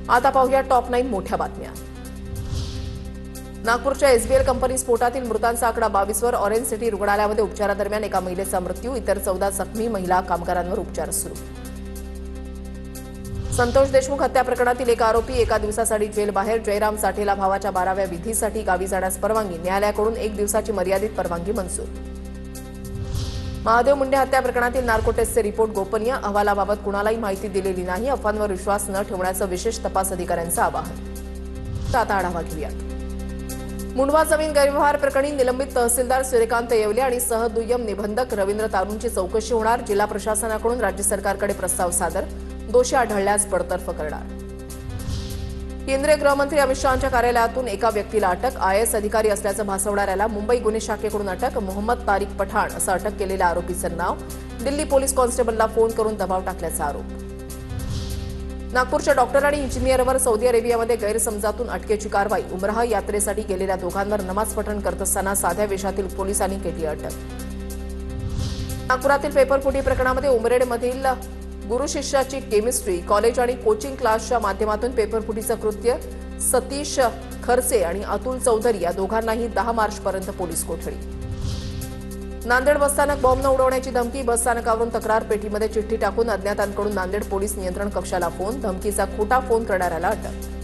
आता पाहूया टॉप 9 मोठ्या बातम्या। नागपूरच्या एसबीएल कंपनी स्फोटातील मृतांचा आकडा 22 वर। ऑरेंज सिटी रुग्णालयामध्ये उपचारादरम्यान एका महिलेचा मृत्यू, इतर 14 जखमी महिला कामगारांवर उपचार सुरू। संतोष देशमुख हत्या प्रकरणातील एक आरोपी एका दिवसासाठी जेल बाहेर। जयराम साठेला भावाच्या 12व्या विधीसाठी गावी जाण्यास परवानगी, न्यायालयाकडून 1 दिवसाची मर्यादित परवानगी मंजूर। महादेव मुंडे हत्या प्रकरणातील नार्को टेस्टचे रिपोर्ट गोपनीय, अहवालाबाबत कुणालाही माहिती दिलेली नाही। अफवांवर विश्वास न ठेवण्याचं विशेष तपास अधिकाऱ्यांचं आवाहन। आता आढावा घेऊयात। मुंडवा जमीन गैरव्यवहार प्रकरणी निलंबित तहसीलदार सूर्यकांत येवले आणि सहदुय्यम निबंधक रवींद्र तारूंची चौकशी होणार। जिल्हा प्रशासनाकडून राज्य सरकारकडे प्रस्ताव सादर, दोषी आढळल्यास बडतर्फ करणार। केंद्रीय गृहमंत्री अमित शहांच्या कार्यालयातून एका व्यक्तीला अटक, आयएएस अधिकारी असल्याचं भासवणाऱ्याला मुंबई गुन्हे शाखेकडून अटक। मोहम्मद तारिक पठाण असं अटक केलेल्या आरोपीचं नाव। दिल्ली पोलीस कॉन्स्टेबलला फोन करून दबाव टाकल्याचा आरोप। नागपूरच्या डॉक्टर आणि इंजिनियरवर सौदी अरेबियामध्ये गैरसमजातून अटकेची कारवाई। उमराह यात्रेसाठी गेलेल्या दोघांवर नमाज पठण करत असताना साध्या वेशातील पोलिसांनी केली अटक। नागपुरातील पेपरफुटी प्रकरणामध्ये उमरेडमधील गुरु शिष्याची केमिस्ट्री कॉलेज आणि कोचिंग क्लासच्या माध्यमातून पेपरफुटीचं कृत्य। सतीश खरसे आणि अतुल चौधरी या दोघांनाही 10 मार्चपर्यंत पोलीस कोठडी। नांदेड बसस्थानक बॉम्ब न उडवण्याची धमकी, बसस्थानकावरून तक्रार पेटीमध्ये चिठ्ठी टाकून अज्ञातांकडून नांदेड पोलीस नियंत्रण कक्षाला फोन, धमकीचा खोटा फोन करणाऱ्याला अटक।